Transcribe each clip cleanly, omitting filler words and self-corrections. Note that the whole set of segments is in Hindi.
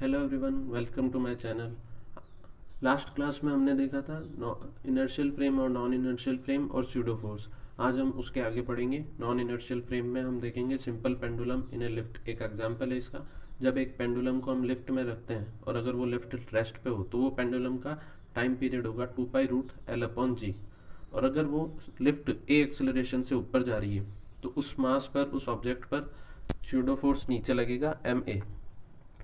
Hello everyone, welcome to my channel. Last class में हमने देखा था इनर्शियल फ्रेम और नॉन इनर्शियल फ्रेम और स्यूडो फोर्स। आज हम उसके आगे पढ़ेंगे। नॉन इनर्शियल फ्रेम में हम देखेंगे simple pendulum in A lift. एक एग्जांपल है इसका। जब एक पेंडुलम को हम लिफ्ट में रखते हैं और अगर वो लिफ्ट रेस्ट पे हो तो वो पेंडुलम का टाइम पीरियड होगा 2π√L/g। और अगर वो लिफ्ट ए एक्सेलरेशन से ऊपर जा रही है तो उस मास पर, उस ऑब्जेक्ट पर स्यूडो फोर्स नीचे लगेगा ma,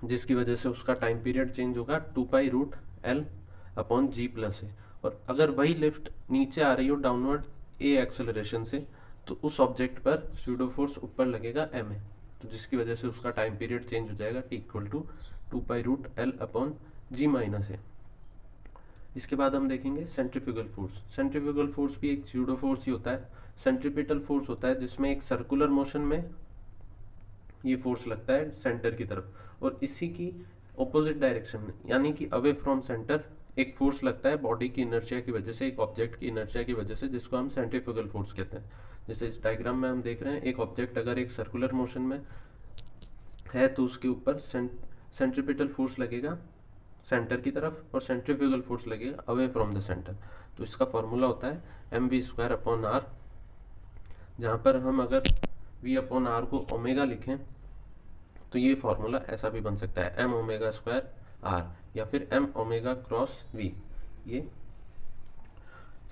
जिसकी वजह से उसका टाइम पीरियड चेंज होगा 2π√L/g+a। और अगर वही लिफ्ट नीचे आ रही हो डाउनवर्ड ए एक्सेलरेशन से तो उस ऑब्जेक्ट पर स्यूडो फोर्स ऊपर लगेगा ma, तो जिसकी वजह से उसका टाइम पीरियड चेंज हो जाएगा T = 2π√L/g-a। इसके बाद हम देखेंगे सेंट्रीफ्यूगल फोर्स। सेंट्रीफ्यूगल फोर्स भी एक स्यूडो फोर्स ही होता है। सेंट्रीपिटल फोर्स होता है जिसमें एक सर्कुलर मोशन में ये फोर्स लगता है सेंटर की तरफ, और इसी की ऑपोजिट डायरेक्शन में यानी कि अवे फ्रॉम सेंटर एक फोर्स लगता है बॉडी की इनर्शिया की वजह से, एक ऑब्जेक्ट की इनर्शिया की वजह से, जिसको हम सेंट्रीफ्यूगल फोर्स कहते हैं। जैसे इस डायग्राम में हम देख रहे हैं, एक ऑब्जेक्ट अगर एक सर्कुलर मोशन में है तो उसके ऊपर सेंट्रीपिटल फोर्स लगेगा सेंटर की तरफ और सेंट्रीफ्यूगल फोर्स लगेगा अवे फ्रॉम द सेंटर। तो इसका फॉर्मूला होता है mv²/r, जहाँ पर हम अगर v/r को ओमेगा लिखें तो ये फॉर्मूला ऐसा भी बन सकता है m⍵² या फिर m⍵×v। ये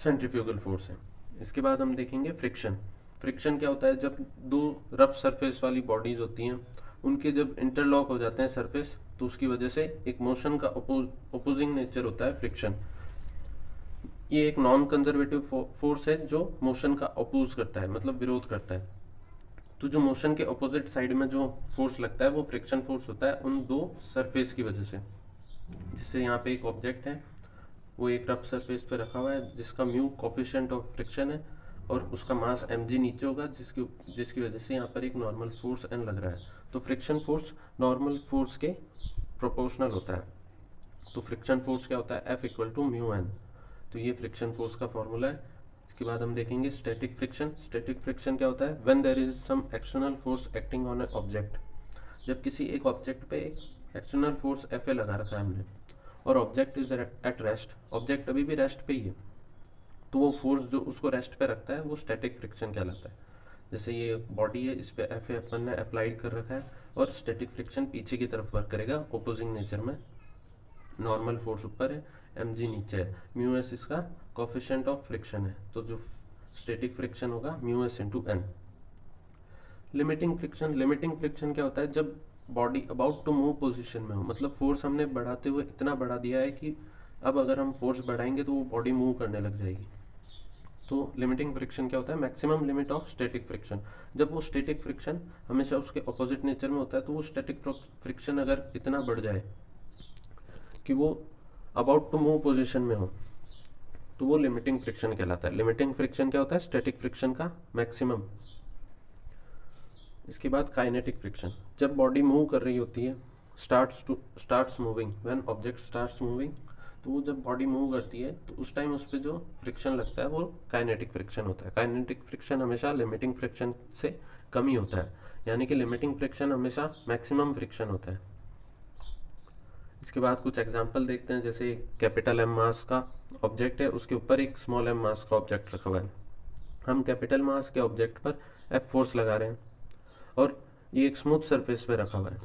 सेंट्रीफ्यूगल फोर्स है। इसके बाद हम देखेंगे फ्रिक्शन। फ्रिक्शन क्या होता है? जब दो रफ सरफेस वाली बॉडीज होती हैं उनके जब इंटरलॉक हो जाते हैं सरफेस तो उसकी वजह से एक मोशन का ओपोजिंग नेचर होता है फ्रिक्शन। ये एक नॉन कंजर्वेटिव फोर्स है जो मोशन का अपोज करता है, मतलब विरोध करता है। तो जो मोशन के अपोजिट साइड में जो फोर्स लगता है वो फ्रिक्शन फोर्स होता है उन दो सरफेस की वजह से। जैसे यहाँ पे एक ऑब्जेक्ट है, वो एक रफ सरफेस पे रखा हुआ है जिसका म्यू कोफिशिएंट ऑफ फ्रिक्शन है और उसका मास mg नीचे होगा, जिसकी वजह से यहाँ पर एक नॉर्मल फोर्स n लग रहा है। तो फ्रिक्शन फोर्स नॉर्मल फोर्स के प्रोपोर्शनल होता है। तो फ्रिक्शन फोर्स क्या होता है? F = μn। तो ये फ्रिक्शन फोर्स का फॉर्मूला है। इसके बाद हम देखेंगे स्टैटिक फ्रिक्शन। स्टैटिक फ्रिक्शन क्या होता है? When there is some external force acting on a object. जब किसी एक ऑब्जेक्ट पे एक एक्सटर्नल फोर्स Fa लगा रखा है हमने और object is at rest, object अभी भी रेस्ट पे ही है, तो वो फोर्स जो उसको रेस्ट पे रखता है वो स्टैटिक फ्रिक्शन कहलाता है। जैसे ये बॉडी है, इस पे Fa अपन ने अप्लाइड कर रखा है और स्टैटिक फ्रिक्शन पीछे की तरफ वर्क करेगा ओपोजिंग नेचर में। नॉर्मल फोर्स ऊपर है, mg नीचे है, μs इसका कोफिशिएंट ऑफ फ्रिक्शन है, तो जो स्टैटिक फ्रिक्शन होगा μs×n। Limiting friction. Limiting friction क्या होता है? जब body about to move position में हो, मतलब फोर्स हमने बढ़ाते हुए इतना बढ़ा दिया है कि अब अगर हम फोर्स बढ़ाएंगे तो वो बॉडी मूव करने लग जाएगी। तो लिमिटिंग फ्रिक्शन क्या होता है? Maximum limit of static friction. जब वो स्टैटिक फ्रिक्शन हमेशा उसके ऑपोजिट नेचर में होता है तो वो स्टैटिक फ्रिक्शन अगर इतना बढ़ जाए कि वो अबाउट टू मूव पोजीशन में हो तो वो लिमिटिंग फ्रिक्शन कहलाता है। लिमिटिंग फ्रिक्शन क्या होता है? स्टैटिक फ्रिक्शन का मैक्सिमम। इसके बाद काइनेटिक फ्रिक्शन। जब बॉडी मूव कर रही होती है, starts moving, when object starts moving, तो वो जब बॉडी मूव करती है तो उस टाइम उस पर जो फ्रिक्शन लगता है वो काइनेटिक फ्रिक्शन होता है। काइनेटिक फ्रिक्शन हमेशा लिमिटिंग फ्रिक्शन से कम ही होता है, यानी कि लिमिटिंग फ्रिक्शन हमेशा मैक्सिमम फ्रिक्शन होता है। इसके बाद कुछ एग्जांपल देखते हैं। जैसे कैपिटल M मास का ऑब्जेक्ट है, उसके ऊपर एक स्मॉल m मास का ऑब्जेक्ट रखा हुआ है। हम कैपिटल मास के ऑब्जेक्ट पर F फोर्स लगा रहे हैं और ये एक स्मूथ सरफेस पे रखा हुआ है,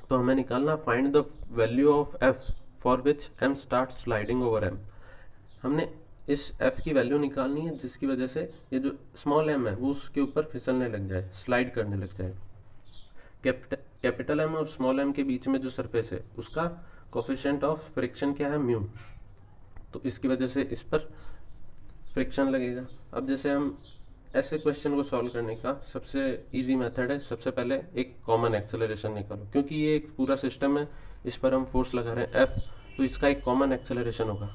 तो हमें निकालना find the value of F for which M start sliding over M। हमने इस F की वैल्यू निकालनी है जिसकी वजह से ये जो स्मॉल m है वो उसके ऊपर फिसलने लग जाए, स्लाइड करने लग जाए। कैपिटल M और स्मॉल m के बीच में जो सरफेस है उसका कोफिशिएंट ऑफ फ्रिक्शन क्या है? म्यू। तो इसकी वजह से इस पर फ्रिक्शन लगेगा। अब जैसे हम ऐसे क्वेश्चन को सॉल्व करने का सबसे इजी मेथड है, सबसे पहले एक कॉमन एक्सेलरेशन निकालो। क्योंकि ये एक पूरा सिस्टम है, इस पर हम फोर्स लगा रहे हैं F, तो इसका एक कॉमन एक्सेलरेशन होगा।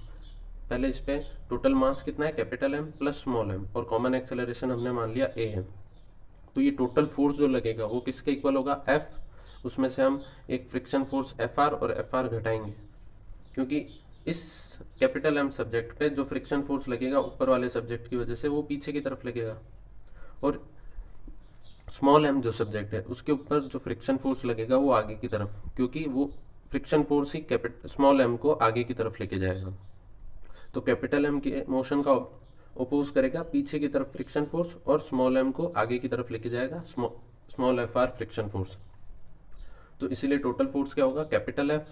पहले इस पे टोटल मास कितना है? Capital M plus small m, और कॉमन एक्सेलरेशन हमने मान लिया a है। तो ये टोटल फोर्स जो लगेगा वो किसके इक्वल होगा? F। उसमें से हम एक फ्रिक्शन फोर्स Fr और Fr घटाएंगे, क्योंकि इस कैपिटल M सब्जेक्ट पे जो फ्रिक्शन फोर्स लगेगा ऊपर वाले सब्जेक्ट की वजह से वो पीछे की तरफ लगेगा, और स्मॉल m जो सब्जेक्ट है उसके ऊपर जो फ्रिक्शन फोर्स लगेगा वो आगे की तरफ, क्योंकि वो फ्रिक्शन फोर्स ही स्मॉल एम को आगे की तरफ लेके जाएगा। तो कैपिटल एम के मोशन का ओपोज करेगा पीछे की तरफ फ्रिक्शन फोर्स, और स्मॉल एम को आगे की तरफ लेके जाएगा small F R friction force. तो इसीलिए टोटल फोर्स क्या होगा, कैपिटल एफ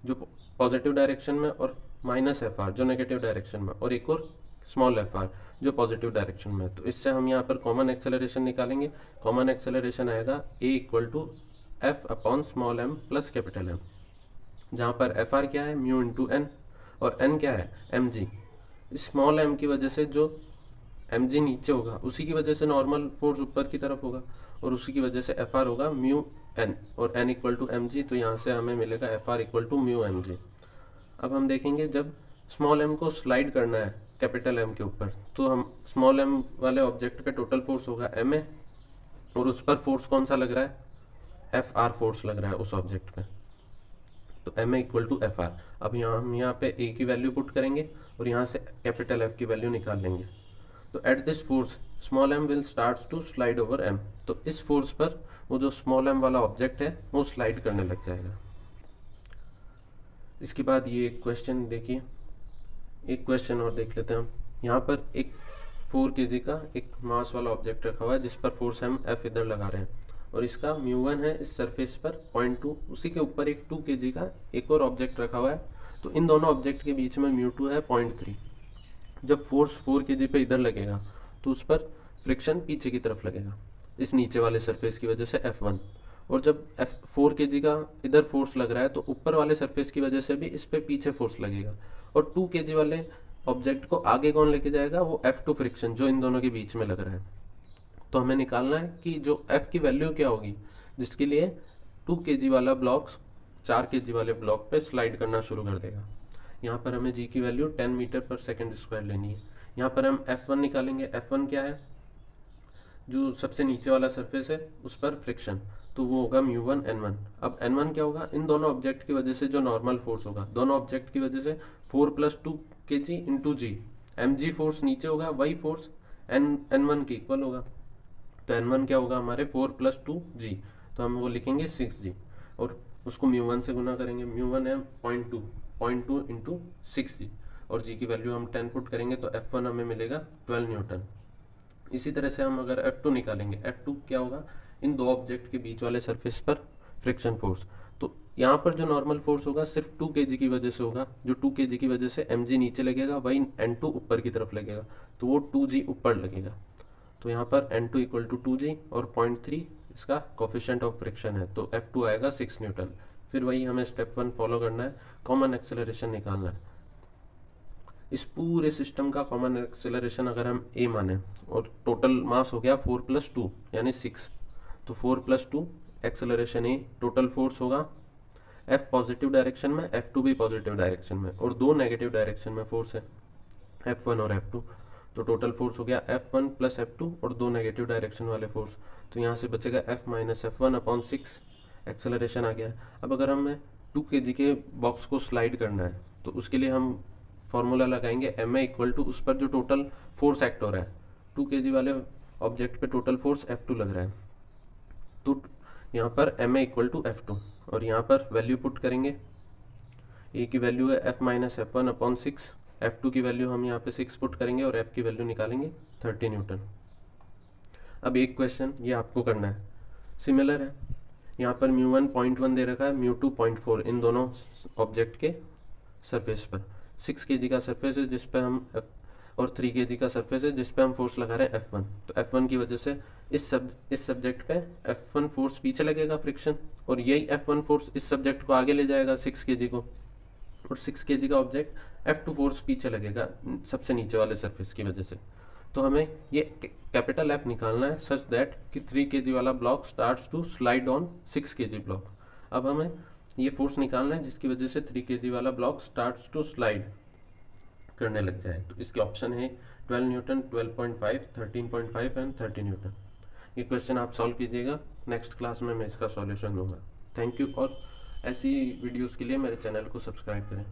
जो पॉजिटिव डायरेक्शन में, और माइनस एफ आर जो नेगेटिव डायरेक्शन में, और एक और स्मॉल एफ आर जो पॉजिटिव डायरेक्शन में। तो इससे हम यहाँ पर कॉमन एक्सेलरेशन निकालेंगे। कॉमन एक्सेलरेशन आएगा A equal to F upon small M plus capital M, जहाँ पर एफ आर क्या है, म्यू इंटू एन, और एन क्या है, एम जी। स्मॉल एम की वजह से जो एम जी नीचे होगा उसी की वजह से नॉर्मल फोर्स ऊपर की तरफ होगा, और उसी की वजह से एफ आर होगा म्यू एन, और N equal to M G. तो यहाँ से हमें मिलेगा F R equal to mu M G. अब हम देखेंगे जब स्मॉल एम को स्लाइड करना है कैपिटल एम के ऊपर, तो हम स्मॉल एम वाले ऑब्जेक्ट पे टोटल फोर्स होगा एम ए, और उस पर फोर्स कौन सा लग रहा है, एफ आर फोर्स लग रहा है उस ऑब्जेक्ट पे। तो M A equal to F R. अब हम यहाँ पे ए की वैल्यू पुट करेंगे और यहाँ से कैपिटल एफ की वैल्यू निकाल लेंगे। तो at this force small M will starts to slide over M. तो इस फोर्स पर वो जो स्मॉल एम वाला ऑब्जेक्ट है वो स्लाइड करने लग जाएगा। इसके बाद ये एक क्वेश्चन देखिए, एक क्वेश्चन और देख लेते हैं हम। यहाँ पर एक 4 kg का एक मास वाला ऑब्जेक्ट रखा हुआ है जिस पर फोर्स हम एफ इधर लगा रहे हैं, और इसका μ1 है इस सरफेस पर 0.2। उसी के ऊपर एक 2 kg का एक और ऑब्जेक्ट रखा हुआ है, तो इन दोनों ऑब्जेक्ट के बीच में μ2 है 0.3। जब फोर्स 4 kg पे इधर लगेगा तो उस पर फ्रिक्शन पीछे की तरफ लगेगा इस नीचे वाले सरफेस की वजह से F1, और जब 4 kg का इधर फोर्स लग रहा है तो ऊपर वाले सरफेस की वजह से भी इस पे पीछे फोर्स लगेगा, और 2 kg वाले ऑब्जेक्ट को आगे कौन लेके जाएगा, वो F2 फ्रिक्शन जो इन दोनों के बीच में लग रहा है। तो हमें निकालना है कि जो F की वैल्यू क्या होगी, जिसके लिए 2 kg वाला ब्लॉक 4 kg वाले ब्लॉक पे स्लाइड करना शुरू कर देगा। यहाँ पर हमें G की वैल्यू 10 मीटर पर सेकेंड स्क्वायर लेनी है। यहाँ पर हम F1 निकालेंगे। F1 क्या है, जो सबसे नीचे वाला सरफेस है उस पर फ्रिक्शन, तो वो होगा μ1 n1। अब n1 क्या होगा, इन दोनों ऑब्जेक्ट की वजह से जो नॉर्मल फोर्स होगा, दोनों ऑब्जेक्ट की वजह से 4 + 2 kg इंटू जी, mg फोर्स नीचे होगा, वही फोर्स n1 के इक्वल होगा। तो n1 क्या होगा हमारे 4 + 2g, तो हम वो लिखेंगे 6g, और उसको μ1 से गुना करेंगे। μ1 है 0.2 इंटू 6g, और g की वैल्यू हम 10 पुट करेंगे तो F1 हमें मिलेगा 12 न्यूटन। इसी तरह से हम अगर F2 निकालेंगे, F2 क्या होगा, इन दो ऑब्जेक्ट के बीच वाले सरफेस पर फ्रिक्शन फोर्स। तो यहाँ पर जो नॉर्मल फोर्स होगा सिर्फ 2 kg की वजह से होगा, जो 2 kg की वजह से mg नीचे लगेगा, वही n2 ऊपर की तरफ लगेगा, तो वो 2g ऊपर लगेगा। तो यहाँ पर n2 इक्वल टू 2g और 0.3 इसका कोफिशिएंट ऑफ फ्रिक्शन है, तो F2 आएगा 6 न्यूटन। फिर वही हमें स्टेप 1 फॉलो करना है, कॉमन एक्सेलरेशन निकालना है। इस पूरे सिस्टम का कॉमन एक्सेलरेशन अगर हम a माने, और टोटल मास हो गया 4 + 2 यानी 6, तो 4 + 2 एक्सेलरेशन a, टोटल फोर्स होगा F पॉजिटिव डायरेक्शन में, F2 भी पॉजिटिव डायरेक्शन में, और दो नेगेटिव डायरेक्शन में फोर्स है F1 और F2। तो टोटल फोर्स हो गया F1 + F2 और दो नेगेटिव डायरेक्शन वाले फोर्स, तो यहाँ से बचेगा F - F1 अपॉन 6, एक्सेलरेशन आ गया। अब अगर हमें 2 kg के बॉक्स को स्लाइड करना है तो उसके लिए हम फॉर्मूला लगाएंगे ma इक्वल टू उस पर जो टोटल फोर्स एक्ट हो रहा है, 2 kg वाले ऑब्जेक्ट पे टोटल फोर्स F2 लग रहा है, तो यहाँ पर ma इक्वल टू F2, और यहाँ पर वैल्यू पुट करेंगे। a की वैल्यू है F - F1 अपॉन 6, F2 की वैल्यू हम यहाँ पे 6 पुट करेंगे और F की वैल्यू निकालेंगे 30 न्यूटन। अब एक क्वेश्चन ये आपको करना है, सिमिलर है। यहाँ पर μ1 0.1 दे रखा है, μ2 0.4, इन दोनों ऑब्जेक्ट के सरफेस पर 6 kg का सरफेस है जिस पे हम और 3 kg का सरफेस है जिस पे हम फोर्स लगा रहे हैं F1। तो F1 की वजह से इस सब्जेक्ट पे F1 फोर्स पीछे लगेगा फ्रिक्शन, और यही F1 फोर्स इस सब्जेक्ट को आगे ले जाएगा 6 kg को, और 6 kg का ऑब्जेक्ट F2 फोर्स पीछे लगेगा सबसे नीचे वाले सरफेस की वजह से। तो हमें ये कैपिटल F निकालना है सच दैट कि 3 kg वाला block starts to slide on 6 kg block. अब हमें ये फोर्स निकालना है जिसकी वजह से 3 kg वाला ब्लॉक स्टार्ट्स टू स्लाइड करने लग जाए। तो इसके ऑप्शन है 12 न्यूटन, 12.5, 13.5 एंड 30 न्यूटन। ये क्वेश्चन आप सॉल्व कीजिएगा, नेक्स्ट क्लास में मैं इसका सॉल्यूशन दूंगा। थैंक यू, और ऐसी वीडियोस के लिए मेरे चैनल को सब्सक्राइब करें।